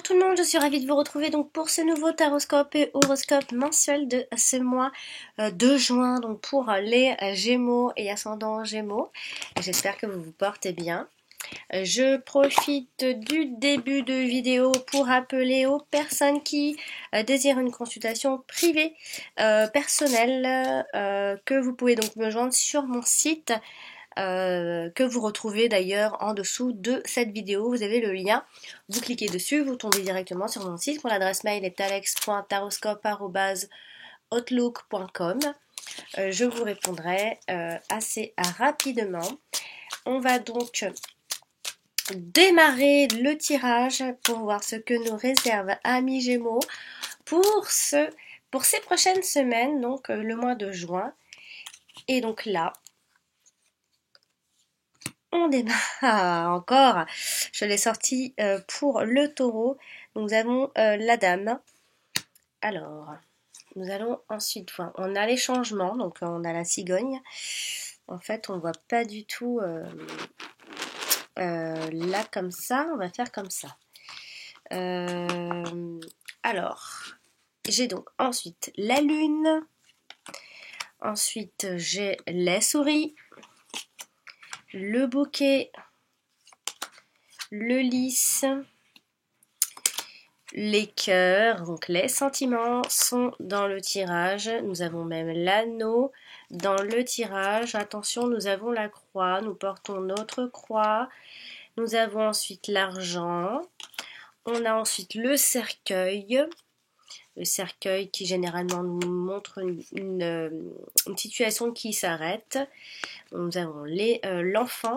Bonjour tout le monde, je suis ravie de vous retrouver donc pour ce nouveau taroscope et horoscope mensuel de ce mois de juin, donc pour les Gémeaux et ascendants Gémeaux. J'espère que vous vous portez bien. Je profite du début de vidéo pour appeler aux personnes qui désirent une consultation privée personnelle que vous pouvez donc me joindre sur mon site. Que vous retrouvez d'ailleurs en dessous de cette vidéo, vous avez le lien, vous cliquez dessus, vous tombez directement sur mon site, mon adresse mail est alex.taroscope@outlook.com. Je vous répondrai assez rapidement. On va donc démarrer le tirage pour voir ce que nous réserve Amis Gémeaux pour ces prochaines semaines, donc le mois de juin. Et donc là, on démarre encore. Je l'ai sorti pour le taureau. Nous avons la dame. Alors, nous allons ensuite voir. On a les changements, donc on a la cigogne. En fait, on voit pas du tout là comme ça. On va faire comme ça. Alors, j'ai donc ensuite la lune. Ensuite, j'ai les souris. Le bouquet, le lys, les cœurs, donc les sentiments sont dans le tirage. Nous avons même l'anneau dans le tirage. Attention, nous avons la croix, nous portons notre croix. Nous avons ensuite l'argent. On a ensuite le cercueil. Le cercueil qui généralement nous montre une situation qui s'arrête. Nous avons l'enfant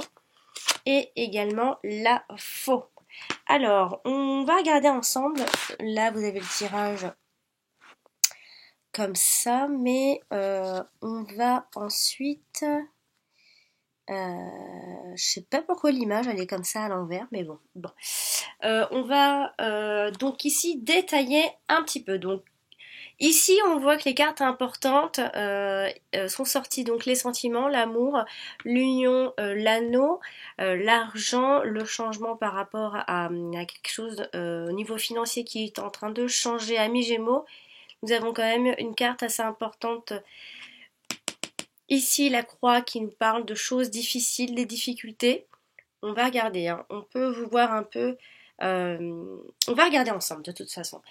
et également la faux. Alors, on va regarder ensemble. Là, vous avez le tirage comme ça, mais on va ensuite... je sais pas pourquoi l'image elle est comme ça à l'envers, mais bon. On va donc ici détailler un petit peu. Donc ici, on voit que les cartes importantes sont sorties, donc les sentiments, l'amour, l'union, l'anneau, l'argent, le changement par rapport à quelque chose au niveau financier qui est en train de changer. Amis Gémeaux, nous avons quand même une carte assez importante. Ici, la croix qui nous parle de choses difficiles, des difficultés. On va regarder, hein. On peut vous voir un peu... on va regarder ensemble de toute façon.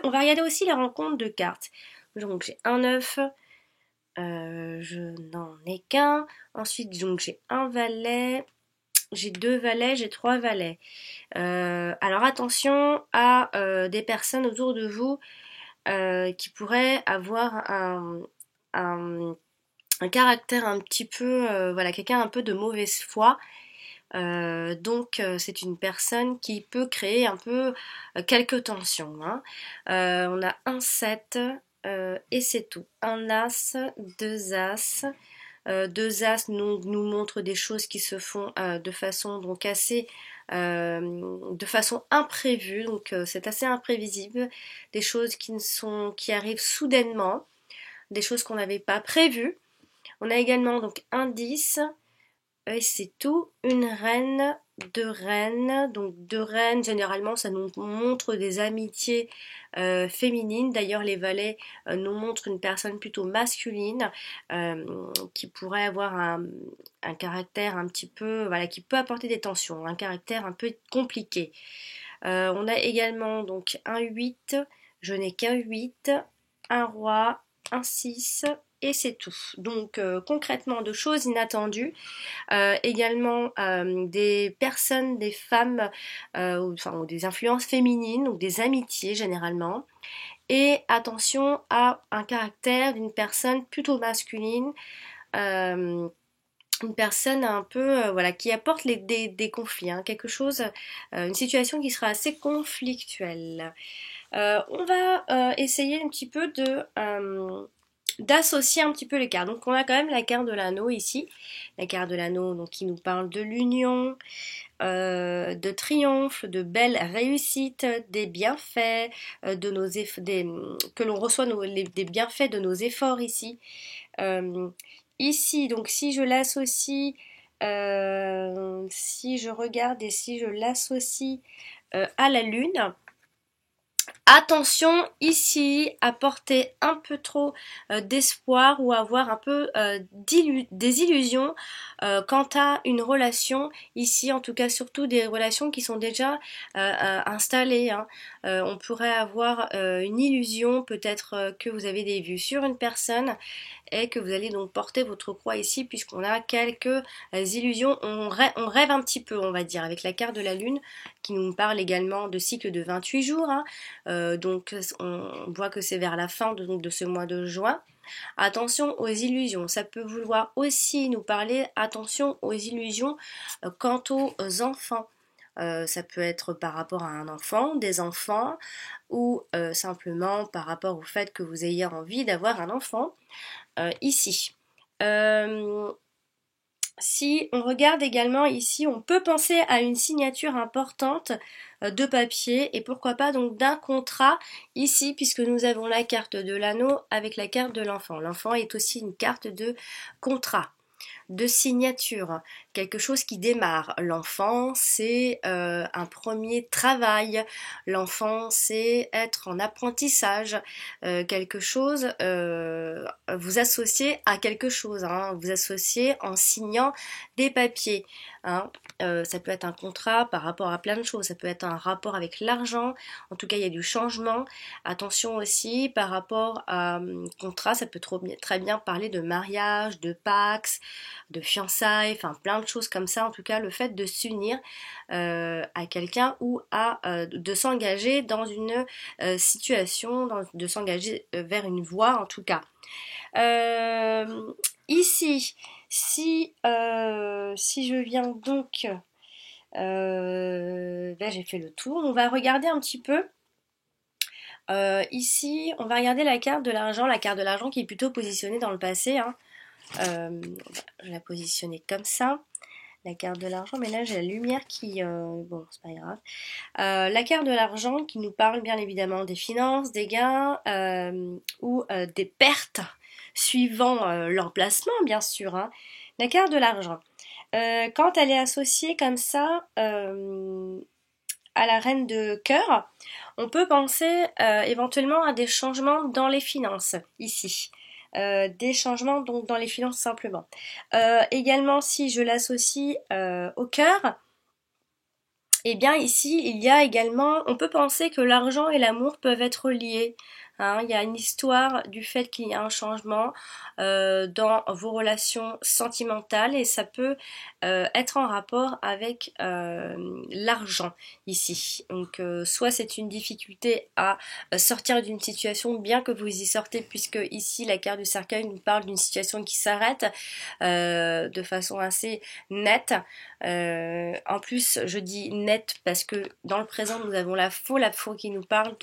On va regarder aussi les rencontres de cartes. Donc j'ai un 9, je n'en ai qu'un. Ensuite donc j'ai un valet, j'ai deux valets, j'ai trois valets. Alors attention à des personnes autour de vous qui pourraient avoir un caractère un petit peu, voilà, quelqu'un un peu de mauvaise foi. Donc c'est une personne qui peut créer un peu quelques tensions, hein. On a un 7 et c'est tout. Un as, deux as. Deux as nous montrent des choses qui se font de façon donc assez de façon imprévue, donc c'est assez imprévisible, des choses qui arrivent soudainement, des choses qu'on n'avait pas prévues. On a également donc un 10. Et c'est tout, une reine, deux reines. Donc deux reines, généralement ça nous montre des amitiés féminines. D'ailleurs les valets nous montrent une personne plutôt masculine qui pourrait avoir un caractère un petit peu, voilà, qui peut apporter des tensions, un caractère un peu compliqué. On a également donc un 8, je n'ai qu'un 8, un roi, un 6 et c'est tout. Donc concrètement de choses inattendues. Également des personnes, des femmes, ou des influences féminines ou des amitiés généralement. Et attention à un caractère d'une personne plutôt masculine, une personne un peu voilà, qui apporte des conflits, hein, quelque chose, une situation qui sera assez conflictuelle. On va essayer un petit peu d'associer un petit peu les cartes. Donc on a quand même la carte de l'anneau ici, la carte de l'anneau donc qui nous parle de l'union, de triomphe, de belles réussites, des bienfaits, que l'on reçoit des bienfaits de nos efforts ici. Ici donc si je l'associe, si je regarde et si je l'associe à la lune, Attention ici à porter un peu trop d'espoir ou avoir un peu des illusions quant à une relation ici, en tout cas surtout des relations qui sont déjà installées, hein. On pourrait avoir une illusion, peut-être que vous avez des vues sur une personne et que vous allez donc porter votre croix ici puisqu'on a quelques illusions, on rêve un petit peu on va dire avec la carte de la lune qui nous parle également de cycle de 28 jours, hein. Donc on voit que c'est vers la fin de ce mois de juin. Attention aux illusions, ça peut vouloir aussi nous parler, attention aux illusions quant aux enfants. Ça peut être par rapport à un enfant, des enfants, ou simplement par rapport au fait que vous ayez envie d'avoir un enfant ici. Si on regarde également ici, on peut penser à une signature importante de papier et pourquoi pas donc d'un contrat ici puisque nous avons la carte de l'anneau avec la carte de l'enfant. L'enfant est aussi une carte de contrat, de signature, quelque chose qui démarre. L'enfant, c'est un premier travail. L'enfant, c'est être en apprentissage. Quelque chose, vous associez à quelque chose, hein, vous associez en signant des papiers, hein. Ça peut être un contrat par rapport à plein de choses, ça peut être un rapport avec l'argent, en tout cas il y a du changement. Attention aussi par rapport à contrat, ça peut très bien parler de mariage, de pax, de fiançailles, enfin plein de choses comme ça. En tout cas le fait de s'unir à quelqu'un ou de s'engager dans une situation, de s'engager vers une voie en tout cas. Ici, si je viens donc, là j'ai fait le tour, on va regarder un petit peu. Ici, on va regarder la carte de l'argent qui est plutôt positionnée dans le passé, hein. Je vais la positionner comme ça, la carte de l'argent, mais là j'ai la lumière qui... bon, c'est pas grave. La carte de l'argent qui nous parle bien évidemment des finances, des gains ou des pertes suivant l'emplacement bien sûr, hein. La carte de l'argent. Quand elle est associée comme ça à la reine de cœur, on peut penser éventuellement à des changements dans les finances ici. Des changements donc dans les finances simplement. Également si je l'associe au cœur, eh bien ici il y a également, on peut penser que l'argent et l'amour peuvent être liés. Hein, il y a une histoire du fait qu'il y a un changement dans vos relations sentimentales et ça peut être en rapport avec l'argent ici. Donc soit c'est une difficulté à sortir d'une situation bien que vous y sortez puisque ici la carte du cercueil nous parle d'une situation qui s'arrête de façon assez nette. En plus je dis nette parce que dans le présent nous avons la faux qui nous parle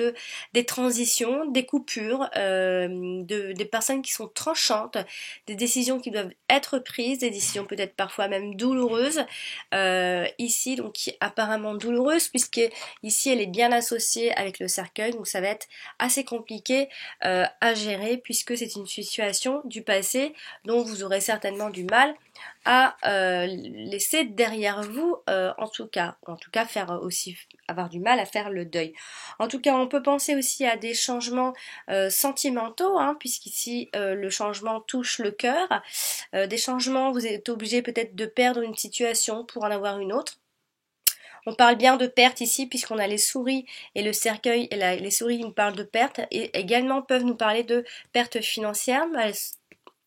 des transitions, des coupures, des personnes qui sont tranchantes, des décisions qui doivent être prises, des décisions peut-être parfois même douloureuses. Ici, donc qui est apparemment douloureuse, puisque ici elle est bien associée avec le cercueil, donc ça va être assez compliqué à gérer, puisque c'est une situation du passé dont vous aurez certainement du mal à laisser derrière vous, en tout cas faire aussi avoir du mal à faire le deuil. En tout cas, on peut penser aussi à des changements sentimentaux, hein, puisqu'ici le changement touche le cœur. Des changements, vous êtes obligé peut-être de perdre une situation pour en avoir une autre. On parle bien de perte ici puisqu'on a les souris et le cercueil et les souris nous parlent de perte et également peuvent nous parler de perte financière,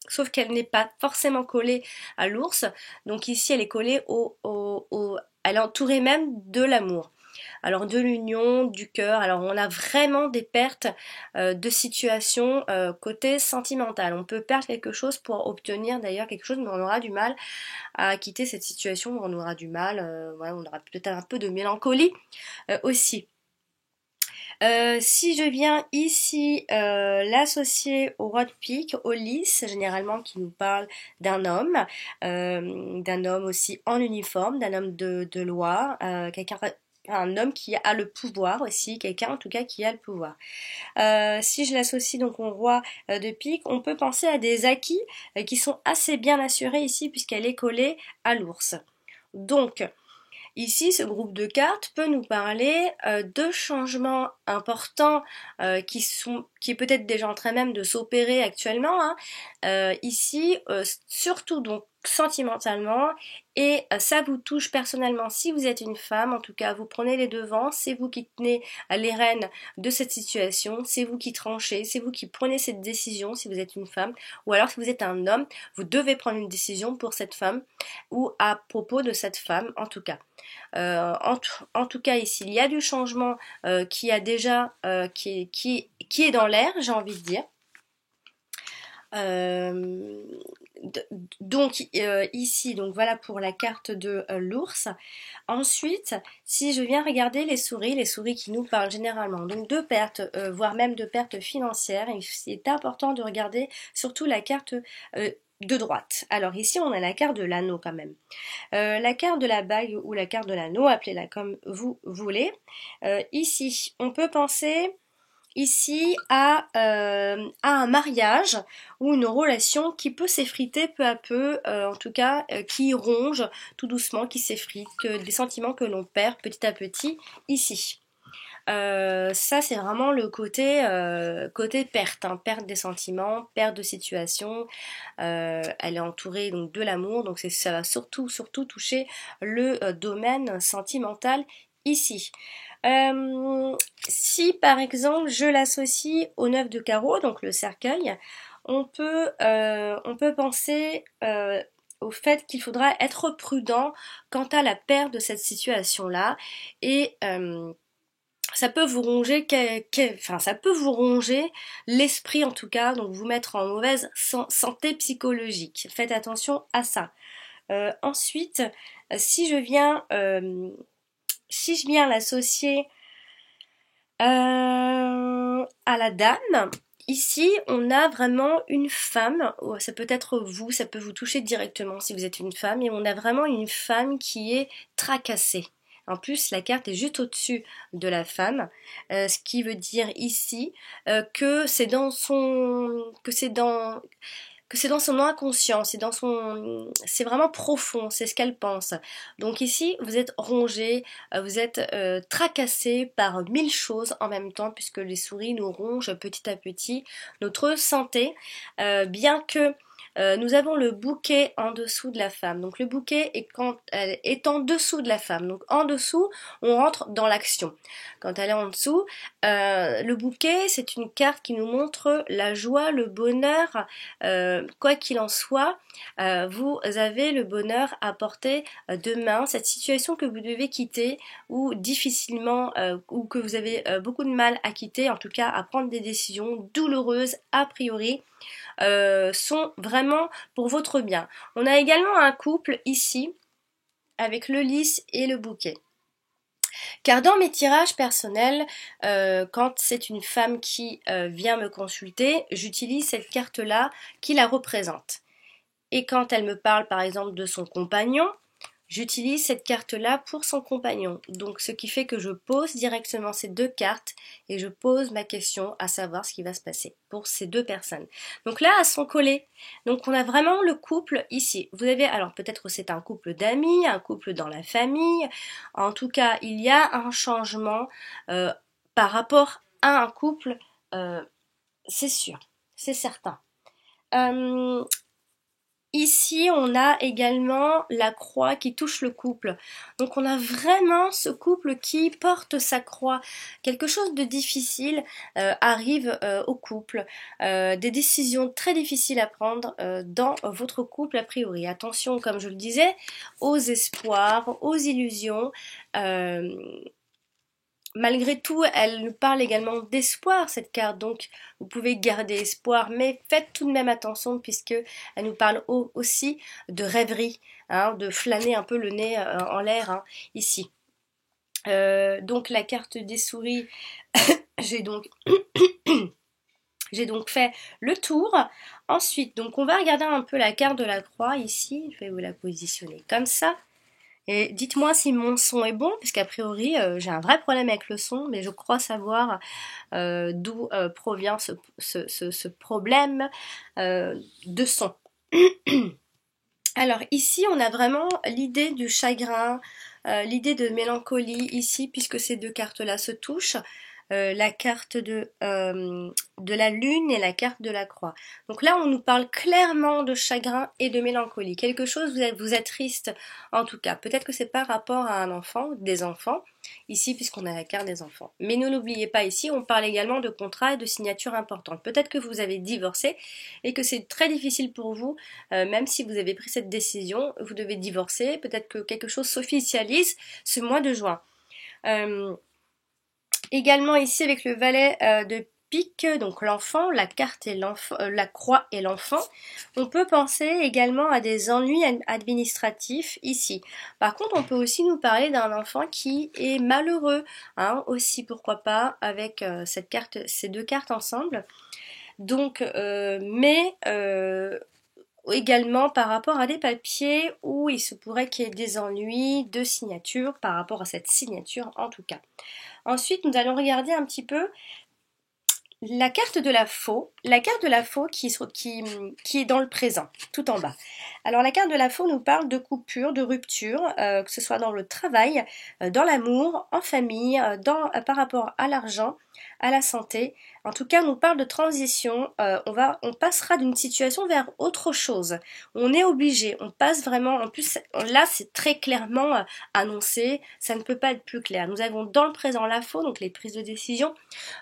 sauf qu'elle n'est pas forcément collée à l'ours. Donc ici elle est collée elle est entourée même de l'amour. Alors de l'union, du cœur, alors on a vraiment des pertes de situation côté sentimental. On peut perdre quelque chose pour obtenir d'ailleurs quelque chose, mais on aura du mal à quitter cette situation, on aura du mal, voilà, on aura peut-être un peu de mélancolie aussi. Si je viens ici l'associer au roi de pique, au lys, généralement qui nous parle d'un homme aussi en uniforme, d'un homme de loi, un homme qui a le pouvoir aussi, quelqu'un en tout cas qui a le pouvoir. Si je l'associe donc au roi de pique, on peut penser à des acquis qui sont assez bien assurés ici puisqu'elle est collée à l'ours. Donc, ici, ce groupe de cartes peut nous parler de changements importants qui est peut-être déjà en train même de s'opérer actuellement, hein, ici, surtout donc sentimentalement, et ça vous touche personnellement si vous êtes une femme. En tout cas, vous prenez les devants, c'est vous qui tenez les rênes de cette situation, c'est vous qui tranchez, c'est vous qui prenez cette décision si vous êtes une femme, ou alors si vous êtes un homme, vous devez prendre une décision pour cette femme ou à propos de cette femme en tout cas. En tout cas ici, il y a du changement qui a déjà qui est dans l'air, j'ai envie de dire. Donc ici, donc voilà pour la carte de l'ours. Ensuite, si je viens regarder les souris qui nous parlent généralement donc de pertes, voire même de pertes financières, c'est important de regarder surtout la carte de droite. Alors ici, on a la carte de l'anneau quand même. La carte de la bague ou la carte de l'anneau, appelez-la comme vous voulez. Ici, on peut penser ici à un mariage ou une relation qui peut s'effriter peu à peu, en tout cas qui ronge tout doucement, qui s'effrite, des sentiments que l'on perd petit à petit ici. Ça c'est vraiment le côté perte, hein, perte des sentiments, perte de situation. Elle est entourée donc de l'amour, donc ça va surtout toucher le domaine sentimental ici. Si par exemple je l'associe au 9 de carreau, donc le cercueil, on peut penser au fait qu'il faudra être prudent quant à la perte de cette situation-là et ça peut vous ronger, ça peut vous ronger l'esprit en tout cas, donc vous mettre en mauvaise santé psychologique. Faites attention à ça. Ensuite, si je viens l'associer à la dame, ici on a vraiment une femme, ça peut être vous, ça peut vous toucher directement si vous êtes une femme, et on a vraiment une femme qui est tracassée. En plus, la carte est juste au-dessus de la femme, ce qui veut dire ici que c'est dans son inconscient, c'est vraiment profond, c'est ce qu'elle pense. Donc ici, vous êtes rongé, vous êtes tracassé par 1000 choses en même temps, puisque les souris nous rongent petit à petit notre santé, bien que nous avons le bouquet en dessous de la femme. Donc le bouquet est en dessous de la femme. Donc en dessous, on rentre dans l'action. Quand elle est en dessous, le bouquet, c'est une carte qui nous montre la joie, le bonheur. Quoi qu'il en soit, vous avez le bonheur à portée de main. Cette situation que vous devez quitter ou difficilement, ou que vous avez beaucoup de mal à quitter, en tout cas à prendre des décisions douloureuses a priori, sont vraiment pour votre bien. On a également un couple ici avec le lys et le bouquet. Car dans mes tirages personnels, quand c'est une femme qui vient me consulter, j'utilise cette carte-là qui la représente. Et quand elle me parle par exemple de son compagnon, j'utilise cette carte-là pour son compagnon. Donc ce qui fait que je pose directement ces deux cartes et je pose ma question à savoir ce qui va se passer pour ces deux personnes. Donc là, elles sont collées. Donc on a vraiment le couple ici. Vous avez, alors peut-être c'est un couple d'amis, un couple dans la famille. En tout cas, il y a un changement par rapport à un couple, c'est sûr, c'est certain. Ici, on a également la croix qui touche le couple. Donc on a vraiment ce couple qui porte sa croix. Quelque chose de difficile arrive au couple. Des décisions très difficiles à prendre dans votre couple a priori. Attention, comme je le disais, aux espoirs, aux illusions. Malgré tout, elle nous parle également d'espoir, cette carte, donc vous pouvez garder espoir, mais faites tout de même attention puisque elle nous parle aussi de rêverie, hein, de flâner un peu le nez en l'air, hein, ici. Donc la carte des souris, j'ai donc fait le tour. Ensuite, donc on va regarder un peu la carte de la croix ici, je vais vous la positionner comme ça. Et dites-moi si mon son est bon, puisqu'a priori j'ai un vrai problème avec le son, mais je crois savoir d'où provient ce problème de son. Alors ici on a vraiment l'idée du chagrin, l'idée de mélancolie ici, puisque ces deux cartes-là se touchent. la carte de la lune et la carte de la croix. Donc là, on nous parle clairement de chagrin et de mélancolie. Quelque chose, vous êtes triste en tout cas. Peut-être que c'est par rapport à un enfant, des enfants, ici puisqu'on a la carte des enfants. Mais ne l'oubliez pas, ici, on parle également de contrats et de signatures importantes. Peut-être que vous avez divorcé et que c'est très difficile pour vous, même si vous avez pris cette décision, vous devez divorcer. Peut-être que quelque chose s'officialise ce mois de juin. Également ici avec le valet de pique, donc l'enfant, la carte et l'enfant, la croix et l'enfant, on peut penser également à des ennuis administratifs ici. Par contre, on peut aussi nous parler d'un enfant qui est malheureux, hein, aussi pourquoi pas avec cette carte, ces deux cartes ensemble. Donc, également par rapport à des papiers où il se pourrait qu'il y ait des ennuis de signature par rapport à cette signature en tout cas. Ensuite, nous allons regarder un petit peu la carte de la faux. La carte de la faux qui est dans le présent, tout en bas. Alors la carte de la faux nous parle de coupure, de rupture, que ce soit dans le travail, dans l'amour, en famille, par rapport à l'argent, à la santé. En tout cas, on nous parle de transition. On passera d'une situation vers autre chose. On est obligé. On passe vraiment. En plus, là, c'est très clairement annoncé. Ça ne peut pas être plus clair. Nous avons dans le présent la faux, donc les prises de décision.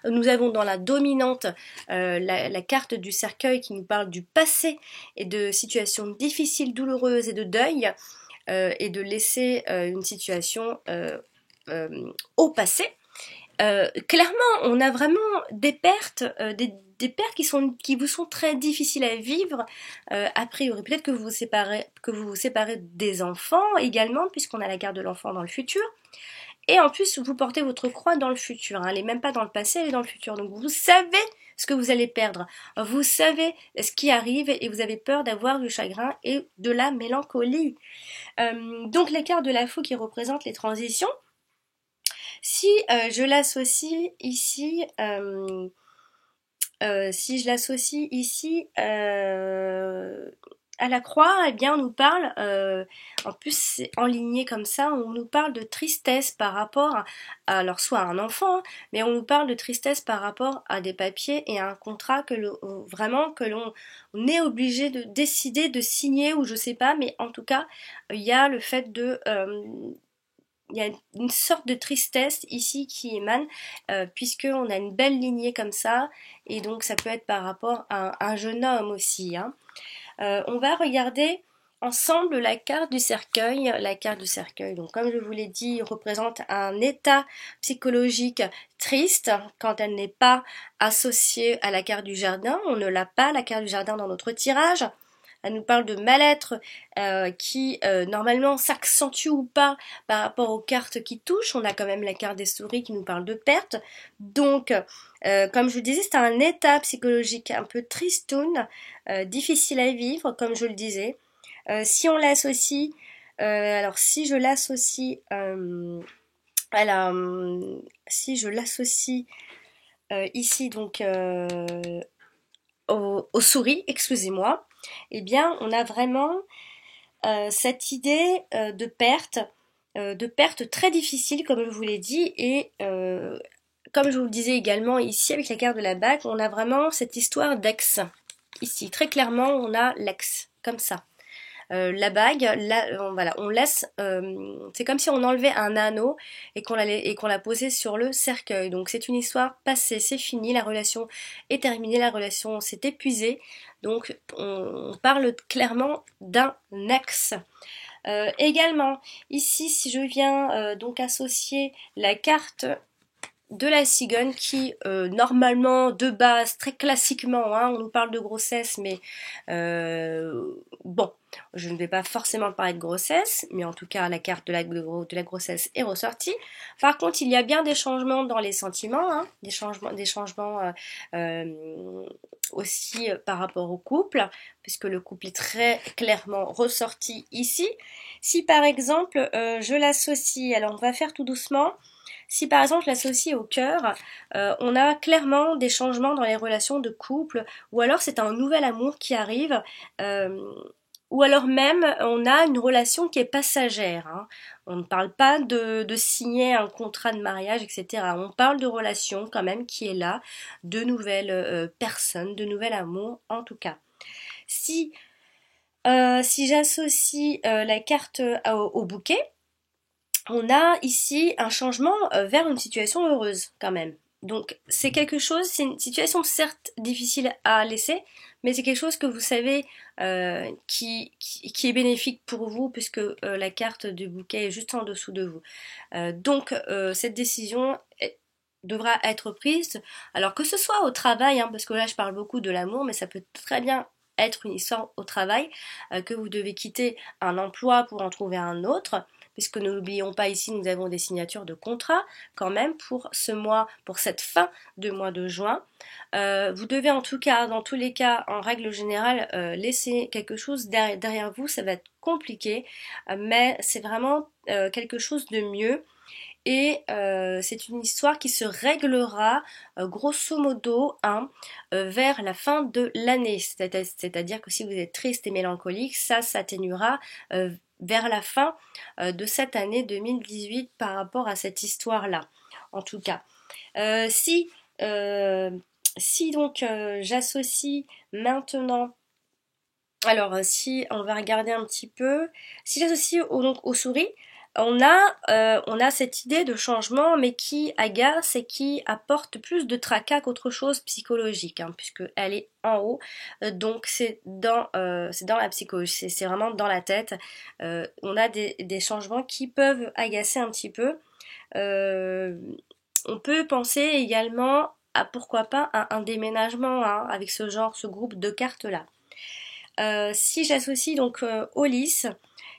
Nous avons dans la dominante la carte du cercueil qui nous parle du passé et de situations difficiles, douloureuses et de deuil et de laisser une situation au passé. Clairement, on a vraiment des pertes, des pertes qui vous sont très difficiles à vivre a priori. Peut-être que vous vous séparez des enfants également, puisqu'on a la carte de l'enfant dans le futur. Et en plus, vous portez votre croix dans le futur. Hein. Elle n'est même pas dans le passé, elle est dans le futur. Donc vous savez ce que vous allez perdre. Vous savez ce qui arrive et vous avez peur d'avoir du chagrin et de la mélancolie. Donc les cartes de la faux qui représentent les transitions. Si je l'associe ici, à la croix, eh bien on nous parle, en plus c'est enligné comme ça, on nous parle de tristesse par rapport alors soit à un enfant, hein, mais on nous parle de tristesse par rapport à des papiers et à un contrat vraiment que l'on est obligé de décider de signer ou je sais pas, mais en tout cas il y a le fait de il y a une sorte de tristesse ici qui émane, puisqu'on a une belle lignée comme ça, et donc ça peut être par rapport à un jeune homme aussi. Hein. On va regarder ensemble la carte du cercueil. La carte du cercueil, donc comme je vous l'ai dit, représente un état psychologique triste quand elle n'est pas associée à la carte du jardin. On ne l'a pas, la carte du jardin, dans notre tirage. Elle nous parle de mal-être qui normalement s'accentue ou pas par rapport aux cartes qui touchent. On a quand même la carte des souris qui nous parle de perte. Donc, comme je vous disais, c'est un état psychologique un peu tristoun, difficile à vivre, comme je le disais. Si on l'associe, alors si je l'associe si je l'associe ici donc aux souris, excusez-moi, eh bien on a vraiment cette idée de perte très difficile comme je vous l'ai dit et comme je vous le disais également ici avec la carte de la bague, on a vraiment cette histoire d'ex. Ici, très clairement, on a l'ex, comme ça. La bague, voilà, on laisse, c'est comme si on enlevait un anneau et qu'on l'a posé sur le cercueil. Donc c'est une histoire passée, c'est fini, la relation est terminée, la relation s'est épuisée. Donc on parle clairement d'un ex. Également, ici, si je viens donc associer la carte de la cigogne qui, normalement, de base, très classiquement, hein, on nous parle de grossesse, mais bon, je ne vais pas forcément parler de grossesse, mais en tout cas, la carte de la grossesse est ressortie. Par contre, il y a bien des changements dans les sentiments, hein, des changements aussi par rapport au couple, puisque le couple est très clairement ressorti ici. Si par exemple, je l'associe, alors on va faire tout doucement. Si par exemple je l'associe au cœur, on a clairement des changements dans les relations de couple, ou alors c'est un nouvel amour qui arrive, ou alors même on a une relation qui est passagère, hein. On ne parle pas de signer un contrat de mariage, etc. On parle de relation quand même qui est là, de nouvelles personnes, de nouvel amour en tout cas. Si, si j'associe la carte au bouquet, on a ici un changement vers une situation heureuse quand même. Donc c'est quelque chose, c'est une situation certes difficile à laisser, mais c'est quelque chose que vous savez qui est bénéfique pour vous puisque la carte du bouquet est juste en dessous de vous. Donc cette décision devra être prise, alors que ce soit au travail, hein, parce que là je parle beaucoup de l'amour, mais ça peut très bien être une histoire au travail, que vous devez quitter un emploi pour en trouver un autre, puisque ne l'oublions pas ici, nous avons des signatures de contrat quand même pour ce mois, pour cette fin de mois de juin. Vous devez en tout cas, dans tous les cas, en règle générale, laisser quelque chose derrière vous. Ça va être compliqué, mais c'est vraiment quelque chose de mieux. Et c'est une histoire qui se réglera grosso modo hein, vers la fin de l'année. C'est-à-dire que si vous êtes triste et mélancolique, ça s'atténuera vers la fin de cette année 2018 par rapport à cette histoire-là. En tout cas, si, si donc j'associe maintenant alors, si on va regarder un petit peu, si j'associe donc aux souris, on a cette idée de changement, mais qui agace et qui apporte plus de tracas qu'autre chose psychologique, hein, puisqu'elle est en haut. Donc c'est dans la psychologie, c'est vraiment dans la tête. On a des changements qui peuvent agacer un petit peu. Euh, on peut penser également à pourquoi pas un déménagement hein, avec ce groupe de cartes là. Si j'associe donc au lys,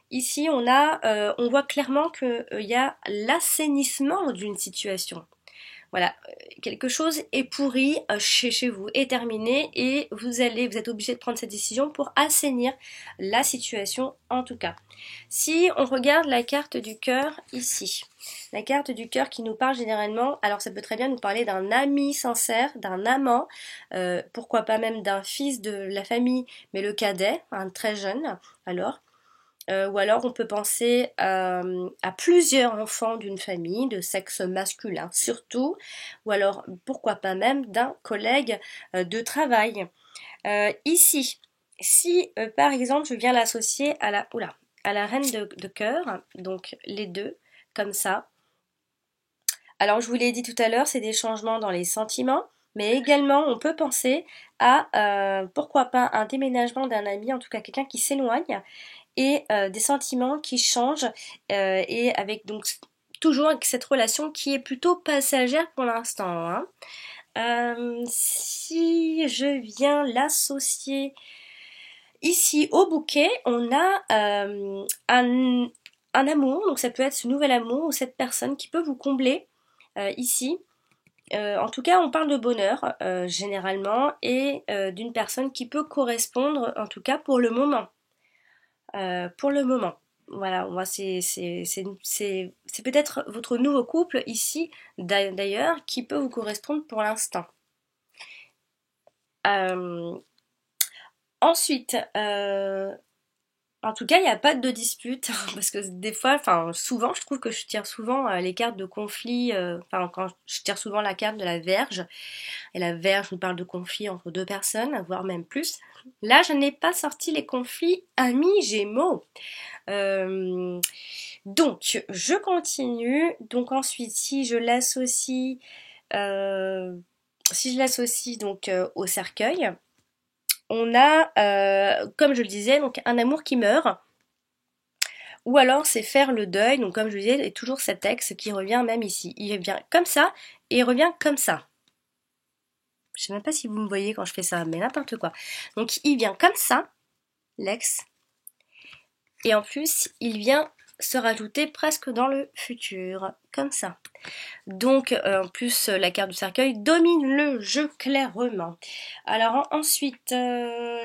ici on voit clairement qu'il y a l'assainissement d'une situation. Voilà, quelque chose est pourri chez vous, est terminé et vous êtes obligé de prendre cette décision pour assainir la situation en tout cas. Si on regarde la carte du cœur ici, la carte du cœur qui nous parle généralement, alors ça peut très bien nous parler d'un ami sincère, d'un amant, pourquoi pas même d'un fils de la famille, mais le cadet, un très jeune, alors. Ou alors on peut penser à plusieurs enfants d'une famille de sexe masculin surtout, ou alors pourquoi pas même d'un collègue de travail. Ici, si par exemple je viens l'associer à la reine de cœur, donc les deux, comme ça. Alors je vous l'ai dit tout à l'heure, c'est des changements dans les sentiments, mais également on peut penser à pourquoi pas un déménagement d'un ami, en tout cas quelqu'un qui s'éloigne et des sentiments qui changent et avec donc toujours avec cette relation qui est plutôt passagère pour l'instant. Hein. Si je viens l'associer ici au bouquet, on a un amour, donc ça peut être ce nouvel amour ou cette personne qui peut vous combler ici. En tout cas, on parle de bonheur généralement et d'une personne qui peut correspondre, en tout cas pour le moment. Pour le moment. Voilà, moi c'est peut-être votre nouveau couple ici d'ailleurs qui peut vous correspondre pour l'instant. Euh, ensuite, en tout cas, il n'y a pas de dispute parce que des fois, enfin souvent, je trouve que je tire souvent les cartes de conflit. Enfin, quand je tire souvent la carte de la Vierge et la Vierge nous parle de conflit entre deux personnes, voire même plus. Là, je n'ai pas sorti les conflits amis Gémeaux. Donc, je continue. Donc ensuite, si je l'associe donc au cercueil, on a, comme je le disais, donc un amour qui meurt. Ou alors c'est faire le deuil. Donc comme je le disais, il y a toujours cet ex qui revient même ici. Il revient comme ça et il revient comme ça. Je sais même pas si vous me voyez quand je fais ça, mais n'importe quoi. Donc il vient comme ça, l'ex. Et en plus, il vient se rajouter presque dans le futur. comme ça. Donc en plus la carte du cercueil domine le jeu clairement. Alors ensuite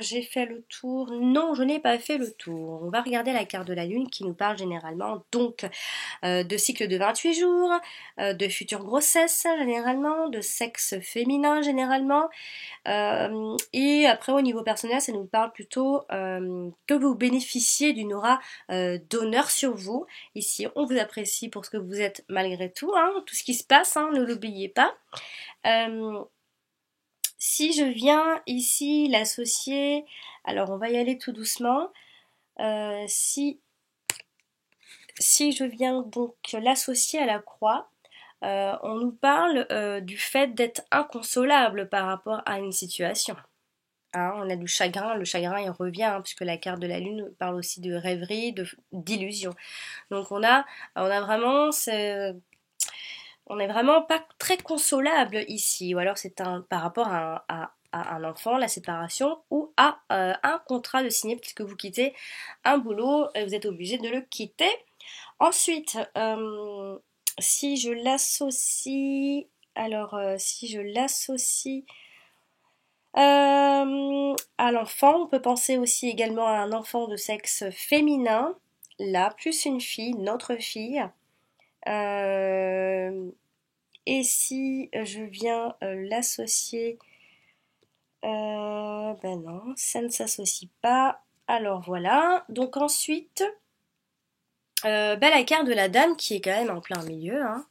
j'ai fait le tour. Non, je n'ai pas fait le tour. On va regarder la carte de la lune qui nous parle généralement donc de cycle de 28 jours, de future grossesse généralement, de sexe féminin généralement. Et après au niveau personnel, ça nous parle plutôt que vous bénéficiez d'une aura d'honneur sur vous. Ici, on vous apprécie pour ce que vous êtes malgré tout, hein, tout ce qui se passe, hein, ne l'oubliez pas. Si je viens ici l'associer, alors on va y aller tout doucement. Si je viens donc l'associer à la croix, on nous parle du fait d'être inconsolable par rapport à une situation. Hein, on a du chagrin, le chagrin il revient, hein, puisque la carte de la lune parle aussi de rêverie, d'illusion. Donc on est vraiment pas très consolable ici, ou alors c'est par rapport à un enfant, la séparation, ou à un contrat de signer, puisque vous quittez un boulot, et vous êtes obligé de le quitter. Ensuite, si je l'associe, à l'enfant, on peut penser aussi également à un enfant de sexe féminin, là, plus une fille, notre fille. Et si je viens l'associer, ben non, ça ne s'associe pas. Alors voilà, donc ensuite, la carte de la dame qui est quand même en plein milieu, hein.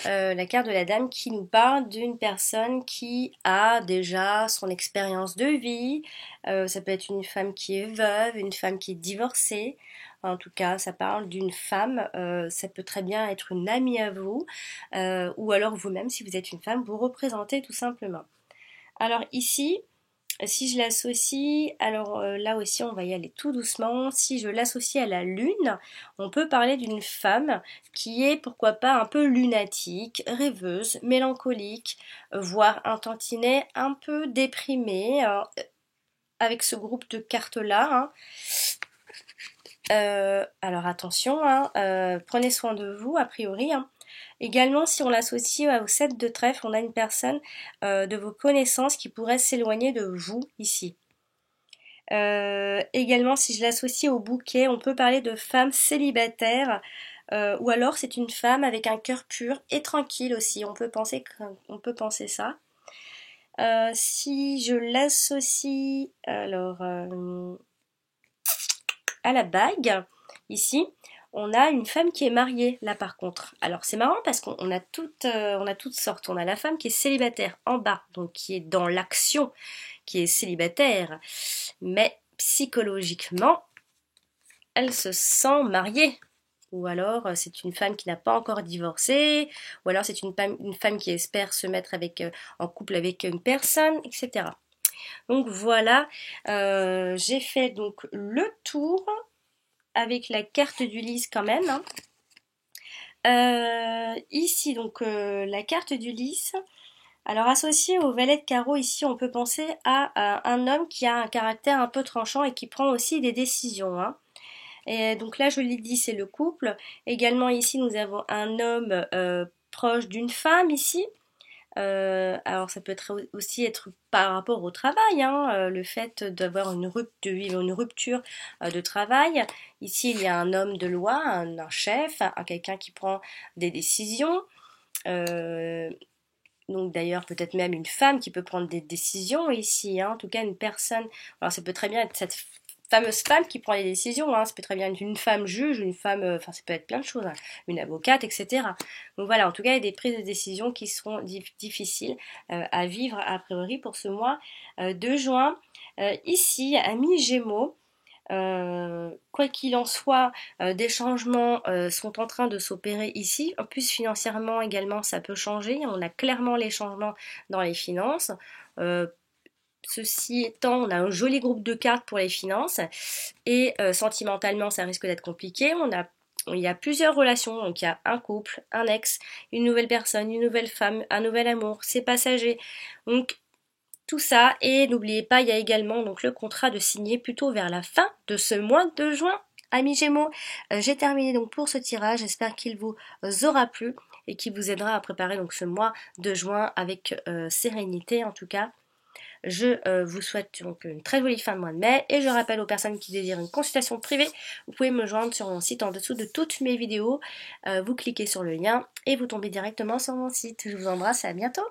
La carte de la dame qui nous parle d'une personne qui a déjà son expérience de vie. Ça peut être une femme qui est veuve, une femme qui est divorcée. En tout cas, ça parle d'une femme. Ça peut très bien être une amie à vous, ou alors vous-même, si vous êtes une femme, vous représentez tout simplement. Alors ici, si je l'associe, alors là aussi on va y aller tout doucement. Si je l'associe à la lune, on peut parler d'une femme qui est pourquoi pas un peu lunatique, rêveuse, mélancolique, voire un tantinet un peu déprimé, avec ce groupe de cartes-là. Hein. Alors attention, hein, prenez soin de vous a priori. Hein. Également, si on l'associe au 7 de trèfle, on a une personne de vos connaissances qui pourrait s'éloigner de vous ici. Également, si je l'associe au bouquet, on peut parler de femme célibataire, ou alors c'est une femme avec un cœur pur et tranquille aussi. On peut penser ça. Si je l'associe alors à la bague, ici, on a une femme qui est mariée là par contre. Alors c'est marrant parce qu'on a toutes sortes. On a la femme qui est célibataire en bas, donc qui est dans l'action, qui est célibataire, mais psychologiquement, elle se sent mariée. Ou alors c'est une femme qui n'a pas encore divorcé, ou alors c'est une femme qui espère se mettre en couple avec une personne, etc. Donc voilà, j'ai fait donc le tour avec la carte du lys quand même. Hein. Ici donc la carte du lys. Alors associé au valet de carreau ici, on peut penser à un homme qui a un caractère un peu tranchant et qui prend aussi des décisions. Hein. Et donc là, je l'ai dit, c'est le couple. Également ici, nous avons un homme proche d'une femme ici. Alors ça peut aussi être par rapport au travail, hein, le fait de vivre une rupture de travail. Ici, il y a un homme de loi, un chef, quelqu'un qui prend des décisions. Donc d'ailleurs peut-être même une femme qui peut prendre des décisions ici, hein, en tout cas une personne. Alors ça peut très bien être cette fameuse femme qui prend les décisions, hein, ça peut très bien être une femme juge, une femme, enfin ça peut être plein de choses, hein, une avocate, etc. Donc voilà, en tout cas il y a des prises de décision qui seront difficiles à vivre a priori pour ce mois de juin. Ici, amis Gémeaux, quoi qu'il en soit, des changements sont en train de s'opérer ici. En plus, financièrement également, ça peut changer. On a clairement les changements dans les finances. Ceci étant, on a un joli groupe de cartes pour les finances. Et sentimentalement, ça risque d'être compliqué. Il y a plusieurs relations. Donc, il y a un couple, un ex, une nouvelle personne, une nouvelle femme, un nouvel amour. C'est passager. Donc, tout ça, et n'oubliez pas, il y a également donc le contrat de signer plutôt vers la fin de ce mois de juin. Amis Gémeaux, j'ai terminé donc pour ce tirage, j'espère qu'il vous aura plu et qui vous aidera à préparer donc ce mois de juin avec sérénité en tout cas. Je vous souhaite donc une très jolie fin de mois de mai et je rappelle aux personnes qui désirent une consultation privée, vous pouvez me joindre sur mon site en dessous de toutes mes vidéos. Vous cliquez sur le lien et vous tombez directement sur mon site. Je vous embrasse et à bientôt.